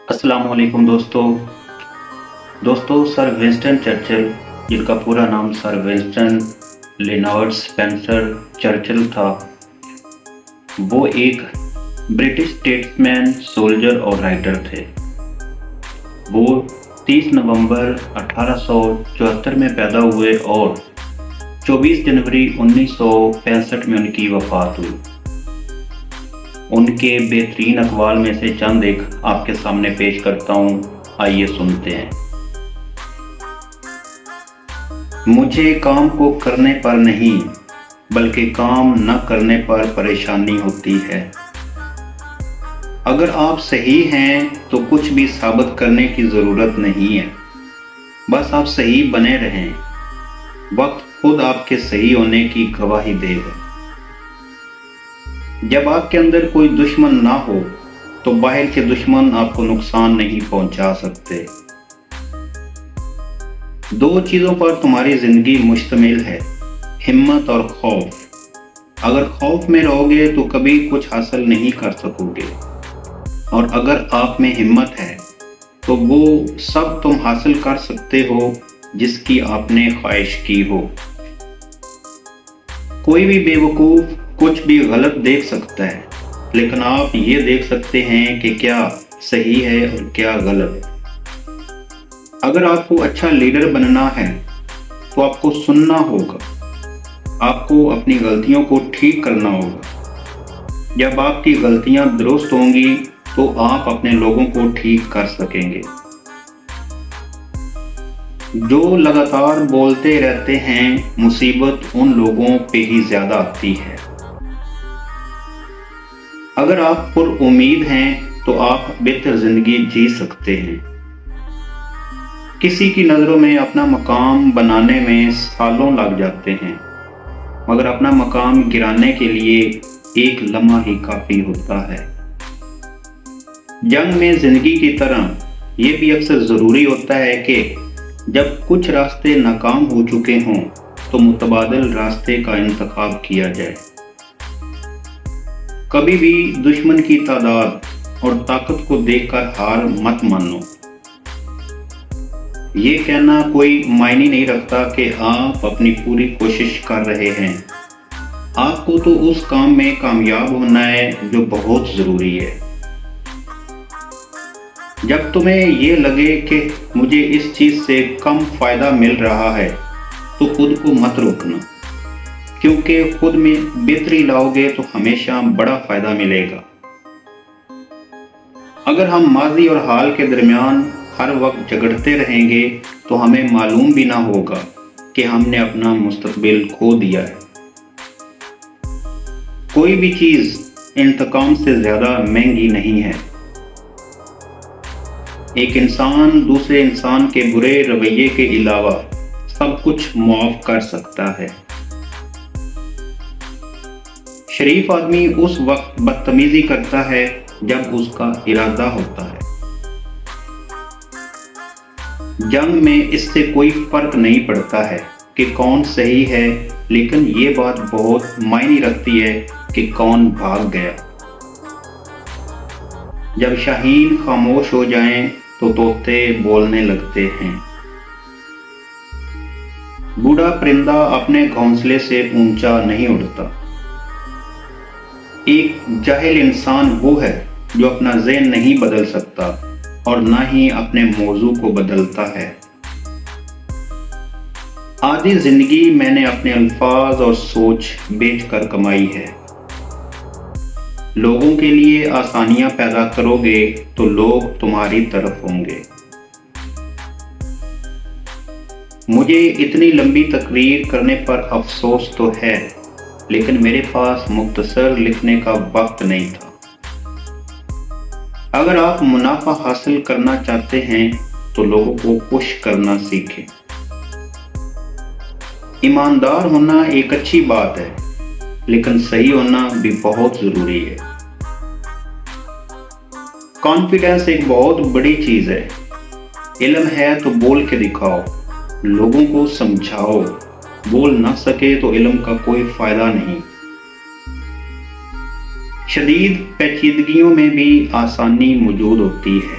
السلام علیکم دوستو سر ونسٹن چرچل، جن کا پورا نام سر ونسٹن لینارڈ اسپینسر چرچل تھا، وہ ایک برٹش اسٹیٹسمین، سولجر اور رائٹر تھے۔ وہ 30 نومبر 1874 میں پیدا ہوئے اور 24 جنوری 1965 میں ان کی وفات ہوئی۔ ان کے بہترین اقوال میں سے چند ایک آپ کے سامنے پیش کرتا ہوں، آئیے سنتے ہیں۔ مجھے کام کو کرنے پر نہیں بلکہ کام نہ کرنے پر پریشانی ہوتی ہے۔ اگر آپ صحیح ہیں تو کچھ بھی ثابت کرنے کی ضرورت نہیں ہے، بس آپ صحیح بنے رہیں، وقت خود آپ کے صحیح ہونے کی گواہی دے گا۔ جب آپ کے اندر کوئی دشمن نہ ہو تو باہر کے دشمن آپ کو نقصان نہیں پہنچا سکتے۔ دو چیزوں پر تمہاری زندگی مشتمل ہے، ہمت اور خوف۔ اگر خوف میں رہو گے تو کبھی کچھ حاصل نہیں کر سکو گے، اور اگر آپ میں ہمت ہے تو وہ سب تم حاصل کر سکتے ہو جس کی آپ نے خواہش کی ہو۔ کوئی بھی بے وقوف کچھ بھی غلط دیکھ سکتا ہے، لیکن آپ یہ دیکھ سکتے ہیں کہ کیا صحیح ہے اور کیا غلط۔ اگر آپ کو اچھا لیڈر بننا ہے تو آپ کو سننا ہوگا، آپ کو اپنی غلطیوں کو ٹھیک کرنا ہوگا۔ جب آپ کی غلطیاں درست ہوں گی تو آپ اپنے لوگوں کو ٹھیک کر سکیں گے۔ جو لگاتار بولتے رہتے ہیں، مصیبت ان لوگوں پہ ہی زیادہ آتی ہے۔ اگر آپ پر امید ہیں تو آپ بہتر زندگی جی سکتے ہیں۔ کسی کی نظروں میں اپنا مقام بنانے میں سالوں لگ جاتے ہیں، مگر اپنا مقام گرانے کے لیے ایک لمحہ ہی کافی ہوتا ہے۔ جنگ میں زندگی کی طرح یہ بھی اکثر ضروری ہوتا ہے کہ جب کچھ راستے ناکام ہو چکے ہوں تو متبادل راستے کا انتخاب کیا جائے۔ کبھی بھی دشمن کی تعداد اور طاقت کو دیکھ کر ہار مت مانو۔ یہ کہنا کوئی معنی نہیں رکھتا کہ آپ اپنی پوری کوشش کر رہے ہیں۔ آپ کو تو اس کام میں کامیاب ہونا ہے جو بہت ضروری ہے۔ جب تمہیں یہ لگے کہ مجھے اس چیز سے کم فائدہ مل رہا ہے تو خود کو مت روکنا، کیونکہ خود میں بہتری لاؤ گے تو ہمیشہ بڑا فائدہ ملے گا۔ اگر ہم ماضی اور حال کے درمیان ہر وقت جھگڑتے رہیں گے تو ہمیں معلوم بھی نہ ہوگا کہ ہم نے اپنا مستقبل کھو دیا ہے۔ کوئی بھی چیز انتقام سے زیادہ مہنگی نہیں ہے۔ ایک انسان دوسرے انسان کے برے رویے کے علاوہ سب کچھ معاف کر سکتا ہے۔ شریف آدمی اس وقت بدتمیزی کرتا ہے جب اس کا ارادہ ہوتا ہے۔ جنگ میں اس سے کوئی فرق نہیں پڑتا ہے کہ کون صحیح ہے، لیکن یہ بات بہت معنی رکھتی ہے کہ کون بھاگ گیا۔ جب شاہین خاموش ہو جائیں تو طوطے بولنے لگتے ہیں۔ بوڑھا پرندہ اپنے گھونسلے سے اونچا نہیں اڑتا۔ ایک جاہل انسان وہ ہے جو اپنا ذہن نہیں بدل سکتا اور نہ ہی اپنے موضوع کو بدلتا ہے۔ آدھی زندگی میں نے اپنے الفاظ اور سوچ بیچ کر کمائی ہے۔ لوگوں کے لیے آسانیاں پیدا کرو گے تو لوگ تمہاری طرف ہوں گے۔ مجھے اتنی لمبی تقریر کرنے پر افسوس تو ہے، لیکن میرے پاس مختصر لکھنے کا وقت نہیں تھا۔ اگر آپ منافع حاصل کرنا چاہتے ہیں تو لوگوں کو خوش کرنا سیکھیں۔ ایماندار ہونا ایک اچھی بات ہے، لیکن صحیح ہونا بھی بہت ضروری ہے۔ کانفیڈنس ایک بہت بڑی چیز ہے۔ علم ہے تو بول کے دکھاؤ، لوگوں کو سمجھاؤ۔ بول نہ سکے تو علم کا کوئی فائدہ نہیں۔ شدید پیچیدگیوں میں بھی آسانی موجود ہوتی ہے۔